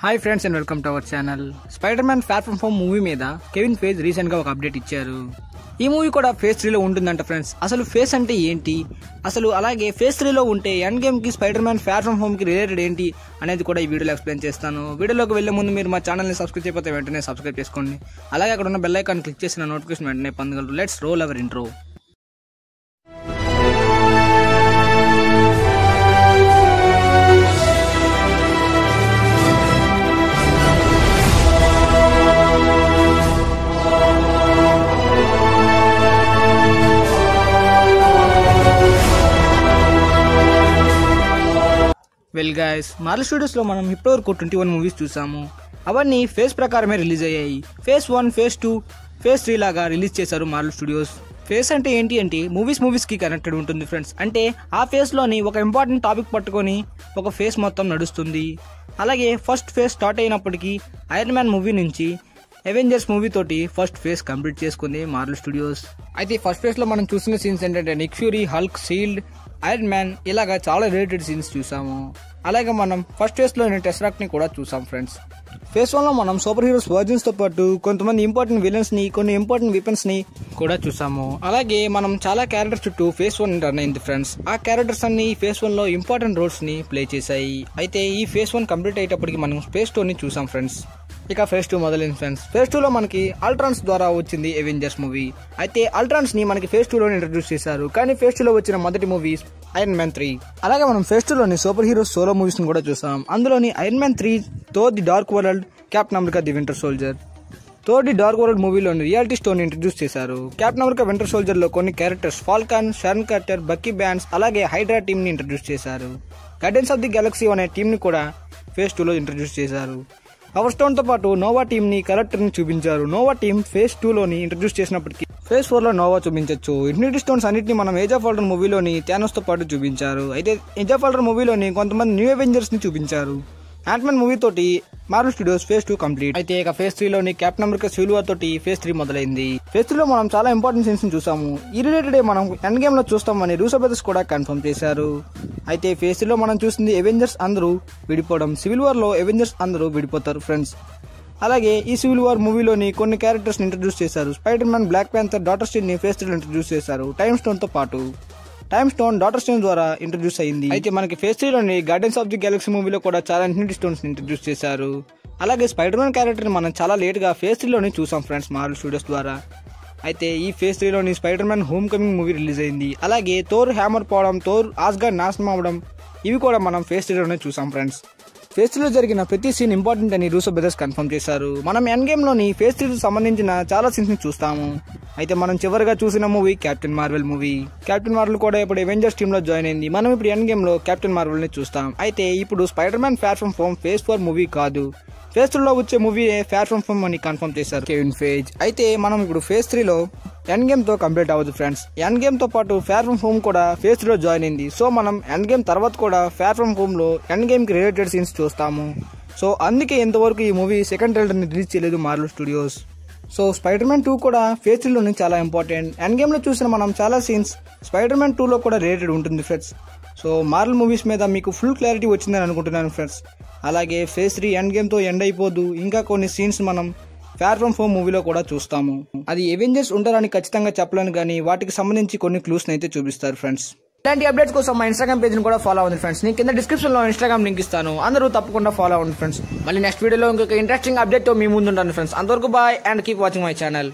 Hi friends and welcome to our channel. Spider Man Far From Home movie మీద Kevin Feige recent గా ఒక update ఇచ్చారు. ఈ movie కూడా ఫేజ్ 3 లో ఉంటుందంట ఫ్రెండ్స్. అసలు ఫేజ్ అంటే ఏంటి, అసలు అలాగే ఫేజ్ 3 లో ఉంటే ఎండ్ గేమ్ కి Spider Man Far From Home కి రిలేటెడ్ ఏంటి అనేది కూడా ఈ వీడియోలో ఎక్స్ప్లెయిన్ చేస్తాను. వీడియోలోకి వెళ్లే ముందు మీరు మా ఛానల్ ని సబ్స్క్రైబ్ చేయకపోతే వెంటనే సబ్స్క్రైబ్ చేసుకోండి. అలాగే అక్కడ ఉన్న బెల్ ఐకాన్ క్లిక్ చేసిన నోటిఫికేషన్ వెంటనే పొందగలరు. Let's roll hour intro. Well guys, Marvel studios లో మనం ఇప్పటివరకు 21 మూవీస్ చూసాము. అవన్నీ ఫేజ్ ప్రకారమే రిలీజ్ అయ్యాయి. ఫేజ్ 1, ఫేజ్ 2, ఫేజ్ 3 లాగా రిలీజ్ చేశారు మార్వెల్ స్టూడియోస్. ఫేజ్ అంటే ఏంటి అంటే మూవీస్ కి కనెక్టెడ్ ఉంటుంది ఫ్రెండ్స్. అంటే ఆ ఫేజ్ లోని ఒక ఇంపార్టెంట్ టాపిక్ పట్టుకొని ఒక ఫేజ్ మొత్తం నడుస్తుంది. అలాగే ఫస్ట్ ఫేజ్ స్టార్ట్ అయినప్పటికీ ఐరన్ మ్యాన్ మూవీ నుంచి అవెంజర్స్ మూవీ తోటి ఫస్ట్ ఫేజ్ కంప్లీట్ చేసుకుంది మార్వెల్ స్టూడియోస్. అయితే ఫస్ట్ ఫేజ్ లో మనం చూసిన సీన్స్ ఏంటంటే Nick fury, Hulk, shield, iron man ఇలాగా చాలా రిలేటెడ్ సీన్స్ చూసాము. అలాగే మనం ఫస్ట్ ఫేజ్ లో టెస్రాక్ట్ ని కూడా చూసాం ఫ్రెండ్స్. ఫేజ్ 1 లో మనం సూపర్ హీరోస్ వర్జన్స్ తో పాటు కొంతమంది ఇంపార్టెంట్ విలన్స్ ని, కొన్ని ఇంపార్టెంట్ వెపన్స్ ని కూడా చూసాము. అలాగే మనం చాలా క్యారెక్టర్స్ చుట్టూ ఫేజ్ 1 రన్ అయింది ఫ్రెండ్స్. ఆ క్యారెక్టర్స్ అన్ని ఫేజ్ 1 లో ఇంపార్టెంట్ రోల్స్ ని ప్లే చేశాయి. అయితే ఈ ఫేజ్ 1 కంప్లీట్ అయ్యేటప్పటికి మనం ఫేజ్ 2 ని చూసాం ఫ్రెండ్స్. ఇక ఫేజ్ 2 మొదలైంది ఫ్రెండ్స్. ఫేజ్ 2 లో మనకి అల్ట్రాన్స్ ద్వారా వచ్చింది అవెంజర్స్ మూవీ. అయితే అల్ట్రాన్స్ ని మనకి ఫేజ్ 2 లో ఇంట్రడ్యూస్ చేశారు. కానీ ఫేజ్ 2 లో వచ్చిన మొదటి మూవీ ఐరన్ మ్యాన్ 3. అలాగే మనం ఫేజ్ 2 లోని సూపర్ హీరోస్ సోలో మూవీస్ ని కూడా చూసాం. అందులోని Iron Man 3, Thor the Dark World, Captain America the Winter Soldier. Thor the Dark World మూవీలోని రియాలిటీ స్టోన్ ఇంట్రడ్యూస్ చేశారు. కెప్టెన్ అమెరికా వింటర్ సోల్జర్ లో కొన్ని characters Falcon, Sharon Carter, Bucky Barnes అలాగే Hydra team ని ఇంట్రడ్యూస్ చేశారు. Guardians of the Galaxy అనే team ని కూడా ఫేజ్ 2 లో ఇంట్రడ్యూస్ చేశారు. పవర్ స్టోన్ తో పాటు నోవా టీమ్ ని కలెక్టర్ ని చూపించారు. నోవా టీమ్ ఫేజ్ 2 లోని ఇంట్రడ్యూస్ చేసినప్పటికీ ఫేజ్ 4 లో నోవా చూపించవచ్చు. ఇన్ఫినిటీ స్టోన్స్ అన్నింటినీ మనం ఏజ్ ఆఫ్ అల్ట్రాన్ మూవీలోని థానోస్ తో పాటు చూపించారు. అయితే ఏజ్ ఆఫ్ అల్ట్రాన్ మూవీలోని కొంతమంది న్యూ అవెంజర్స్ ని చూపించారు. యాంట్‌మ్యాన్ మూవీ తోటి మార్వెల్ స్టూడియోస్ ఫేజ్ 2 కంప్లీట్. అయితే ఇక ఫేజ్ 3 లోని కెప్టెన్ అమెరికా సివిల్ వార్ తోటి ఫేజ్ 3 మొదలైంది. ఫేజ్ 3 లో మనం చాలా ఇంపార్టెంట్ సీన్స్ ని చూసాము. ఈ రిలేటెడ్ మనం ఎండ్ గేమ్ లో చూస్తామని రూసో బ్రదర్స్ కూడా కన్ఫర్మ్ చేశారు. అయితే ఫేజ్ 3 లో మనం చూసింది అవెంజర్స్ అందరూ విడిపోవడం. సివిల్ వార్ లో అవెంజర్స్ అందరూ విడిపోతారు ఫ్రెండ్స్. అలాగే ఈ సివిల్ వార్ మూవీలోని కొన్ని క్యారెక్టర్స్ ని ఇంట్రడ్యూస్ చేశారు. Spider Man, Black Panther, Doctor Strange ని ఫేజ్ 3 లో ఇంట్రడ్యూస్ చేశారు. టైమ్ స్టోన్ తో పాటు టైమ్ స్టోన్ డాక్టర్ స్ట్రేంజ్ ద్వారా ఇంట్రడ్యూస్ అయింది. అయితే మనకి ఫేజ్ 3 లోని గార్డియన్స్ ఆఫ్ ది గెలాక్సీ మూవీలో కూడా చాలా ఇన్ఫినిటీ స్టోన్స్ ని ఇంట్రడ్యూస్ చేశారు. అలాగే స్పైడర్ మ్యాన్ క్యారెక్టర్ ని మనం చాలా లేట్ గా ఫేజ్ 3 లోని చూసాం ఫ్రెండ్స్ మార్వెల్ స్టూడియోస్ ద్వారా. అయితే ఈ ఫేజ్ 3 లోని spider man home coming movie release అయింది. అలాగే థోర్ హ్యామర్ పోవడం, థోర్ ఆస్గార్డ్ నాశనం అవడం ఇవి కూడా మనం ఫేజ్ 3 లోనే చూసాం ఫ్రెండ్స్. ఫేజ్ 3 లో జరిగిన ప్రతి సీన్ ఇంపార్టెంట్ అని రూసో బ్రదర్స్ కన్ఫర్మ్ చేశారు. మనం ఎండ్ గేమ్ లోని ఫేజ్ 3 కి సంబంధించిన చాలా సీన్స్ ని చూస్తాము. అయితే మనం చివరిగా చూసిన movie Captain Marvel movie. Captain Marvel కూడా ఇప్పుడు అవెంజర్స్ టీమ్ లో జాయిన్ అయింది. మనం ఇప్పుడు ఎండ్ గేమ్ లో కెప్టెన్ మార్వెల్ ని చూస్తాం. అయితే ఇప్పుడు Spider Man Far From Home phase 4 movie కాదు, ఫేజ్ 3 లో వచ్చే మూవీ ఫార్ ఫ్రమ్ హోమ్ అని కన్ఫర్మ్ చేశారు కెవిన్ ఫేజ్. అయితే మనం ఇప్పుడు ఫేజ్ 3 లో ఎండ్ గేమ్ తో కంప్లీట్ అవ్వదు ఫ్రెండ్స్. ఎండ్ గేమ్ తో పాటు ఫార్ ఫ్రమ్ హోమ్ కూడా ఫేజ్ 3 లో జాయిన్ అయింది. సో మనం ఎండ్ గేమ్ తర్వాత కూడా ఫార్ ఫ్రమ్ హోమ్ లో ఎండ్ గేమ్ కి రిలేటెడ్ సీన్స్ చూస్తాము. సో అందుకే ఇంతవరకు ఈ మూవీ సెకండ్ ట్రైలర్ ని రిలీజ్ చేయలేదు Marvel studios. So spider man 2 కూడా ఫేజ్ 3 లోని చాలా ఇంపార్టెంట్. ఎండ్ గేమ్ లో చూసిన మనం చాలా సీన్స్ స్పైడర్ మ్యాన్ 2 లో కూడా రిలేటెడ్ ఉంటుంది ఫ్రెండ్స్. సో మార్వెల్ మూవీస్ మీద మీకు ఫుల్ క్లారిటీ వచ్చిందని అనుకుంటున్నాను ఫ్రెండ్స్. అలాగే ఫేజ్ 3 ఎండ్ గేమ్ తో ఎండ్ అయిపోదు. ఇంకా కొన్ని సీన్స్ మనం ఫార్ ఫ్రమ్ హోమ్ మూవీలో కూడా చూస్తాము. అది అవెంజర్స్ ఉంటారని ఖచ్చితంగా చెప్పలేను, కానీ వాటికి సంబంధించి కొన్ని క్లూస్ అయితే చూపిస్తారు ఫ్రెండ్స్. ఇలాంటి అప్డేట్స్ కోసం మా ఇన్స్టాగ్రామ్ పేజ్ ని కూడా ఫాలో అవ్వండి ఫ్రెండ్స్. నేను కింద డిస్క్రిప్షన్ లో ఇన్స్టాగ్రామ్ లింక్ ఇస్తాను. అందరూ తప్పకుండా ఫాలో అవ్వండి ఫ్రెండ్స్. మళ్ళీ నెక్స్ట్ వీడియోలో ఇంకొక ఇంట్రెస్టింగ్ అప్డేట్ తో మీ ముందు ఉంటాను ఫ్రెండ్స్. అంతవరకు bye and keep watching my channel.